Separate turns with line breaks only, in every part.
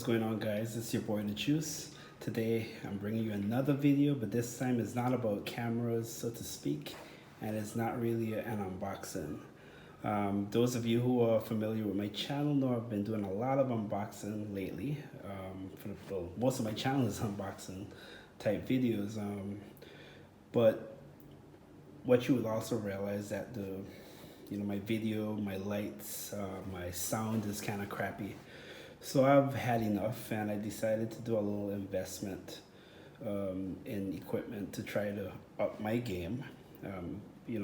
going on, guys? It's your boy The Juice. Today I'm bringing you another video, but this time it's not about cameras, so to speak, and it's not really an unboxing. Those of you who are familiar with my channel know I've been doing a lot of unboxing lately. Most of my channel is unboxing type videos, but what you will also realize that my video, my lights, my sound is kind of crappy. So I've had enough, and I decided to do a little investment in equipment to try to up my game.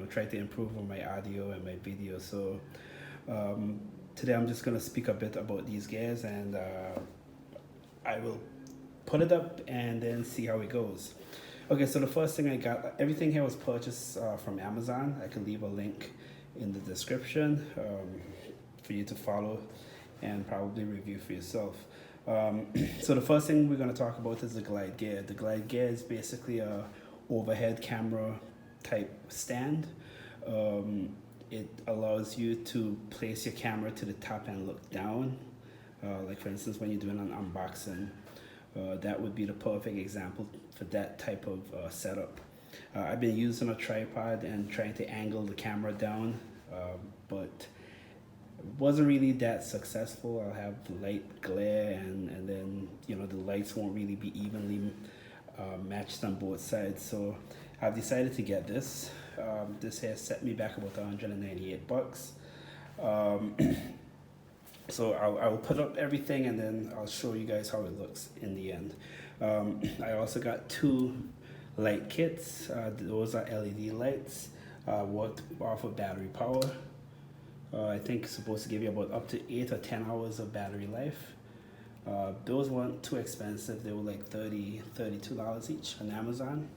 Try to improve on my audio and my video. So today I'm just gonna speak a bit about these guys, and I will put it up and then see how it goes. Okay, so the first thing I got, everything here was purchased from Amazon. I can leave a link in the description for you to follow and probably review for yourself. So the first thing we're going to talk about is the Glide Gear. The Glide Gear is basically a overhead camera type stand. It allows you to place your camera to the top and look down. Like for instance, when you're doing an unboxing, that would be the perfect example for that type of setup. I've been using a tripod and trying to angle the camera down, but wasn't really that successful. I'll have light glare, and then the lights won't really be evenly matched on both sides. So I've decided to get this. This has set me back about $198. So I will put up everything and then I'll show you guys how it looks in the end. I also got two light kits. Those are LED lights, worked off of battery power. I think it's supposed to give you about up to 8 or 10 hours of battery life. Those weren't too expensive. They were like $32 each on Amazon.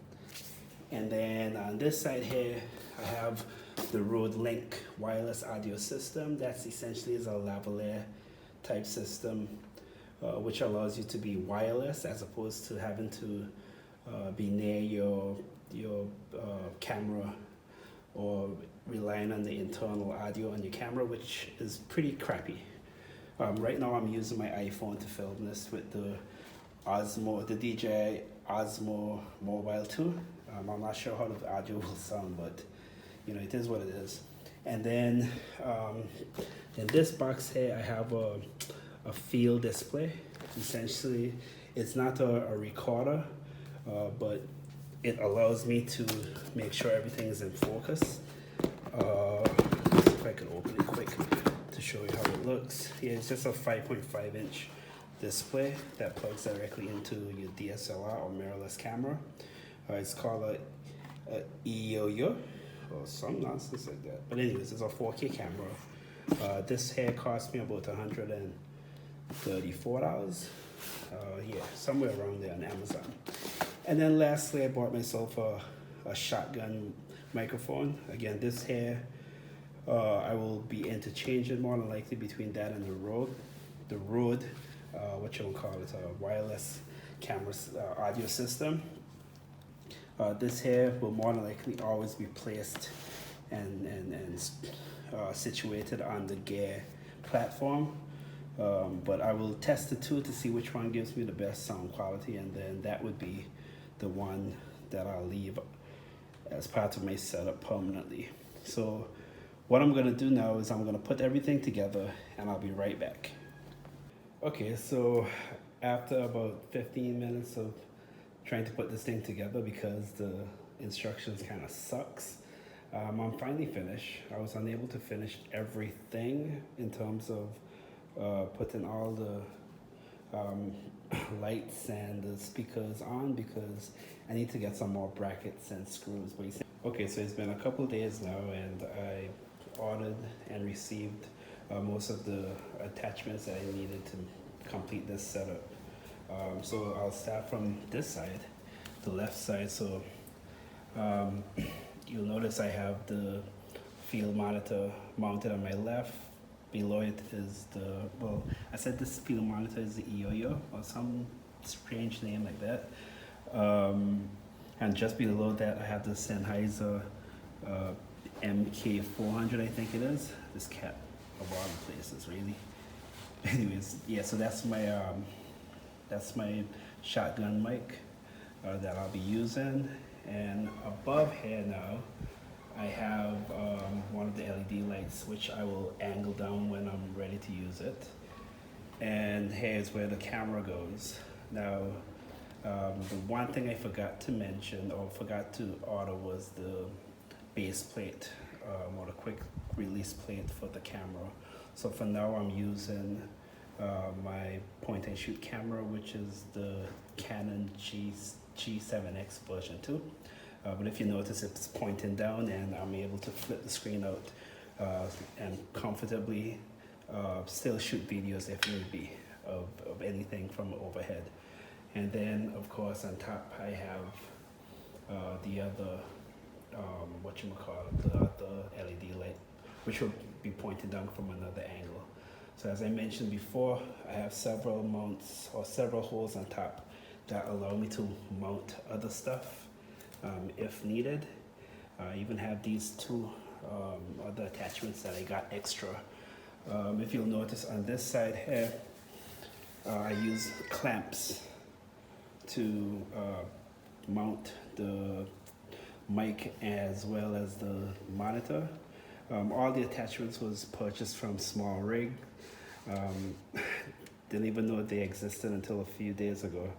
And then on this side here, I have the Rode Link wireless audio system. That's essentially is a lavalier type system, which allows you to be wireless as opposed to having to be near your camera or relying on the internal audio on your camera, which is pretty crappy. Right now I'm using my iPhone to film this with the DJI Osmo Mobile 2. I'm not sure how the audio will sound, but it is what it is. And then in this box here, I have a field display. If not a recorder, but it allows me to make sure everything is in focus. If I can open it quick to show you how it looks. Yeah, it's just a 5.5 inch display that plugs directly into your DSLR or mirrorless camera. It's called a EOYO or some nonsense like that. But anyways, it's a 4K camera. This here cost me about $134. Yeah, somewhere around there on Amazon. And then lastly, I bought myself a shotgun microphone. Again, this here, I will be interchanging more than likely between that and the Rode, what you'll call it, a wireless camera audio system. This here will more than likely always be placed and situated on the Gear platform. But I will test the two to see which one gives me the best sound quality, and then that would be the one that I'll leave as part of my setup permanently. So what I'm gonna do now is I'm gonna put everything together and I'll be right back. Okay, so after about 15 minutes of trying to put this thing together because the instructions kind of sucks, I'm finally finished. I was unable to finish everything in terms of putting all the lights and the speakers on because I need to get some more brackets and screws. Okay, so it's been a couple of days now, and I ordered and received most of the attachments that I needed to complete this setup. So I'll start from this side, the left side. So you'll notice I have the field monitor mounted on my left. Below it is I said this field monitor is the EOYO or some strange name like that. And just below that I have the Sennheiser MK400, I think it is. This cat of all the places, really. Anyways, yeah, so that's my That's my shotgun mic that I'll be using. And above here now, I have one of the LED lights, which I will angle down when I'm ready to use it. And here's where the camera goes. Now, the one thing I forgot to mention or forgot to order was the base plate or the quick release plate for the camera. So for now I'm using my point and shoot camera, which is the Canon G7X version 2. But if you notice, it's pointing down and I'm able to flip the screen out and comfortably still shoot videos if need be of anything from overhead. And then of course on top I have the other the other LED light, which will be pointed down from another angle. So as I mentioned before, I have several mounts or several holes on top that allow me to mount other stuff if needed. I even have these two other attachments that I got extra. If you'll notice on this side here, I use clamps to mount the mic as well as the monitor. All the attachments was purchased from SmallRig. Didn't even know they existed until a few days ago.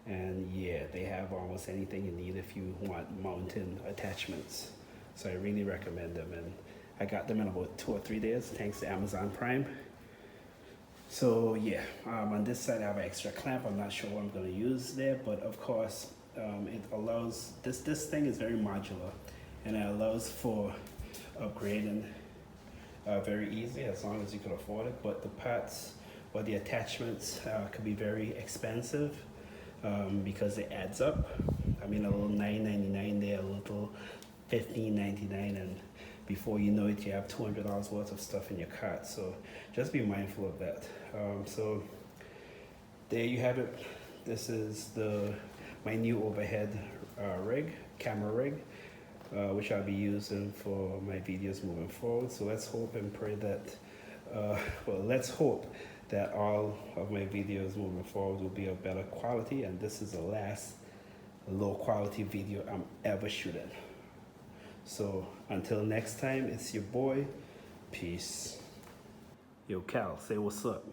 And yeah, they have almost anything you need if you want mounting attachments. So I really recommend them, and I got them in about 2 or 3 days thanks to Amazon Prime. So yeah, on this side I have an extra clamp. I'm not sure what I'm going to use there, but of course it allows, this thing is very modular and it allows for upgrading very easy as long as you can afford it. But the parts or the attachments could be very expensive because it adds up. I mean, a little $9.99 there, a little $15.99, and before you know it, you have $200 worth of stuff in your cart. So just be mindful of that. So there you have it. This is my new overhead camera rig, which I'll be using for my videos moving forward. So let's hope and pray that, let's hope that all of my videos moving forward will be of better quality, and this is the last low quality video I'm ever shooting. So until next time, it's your boy. Peace. Yo, Cal, say what's up.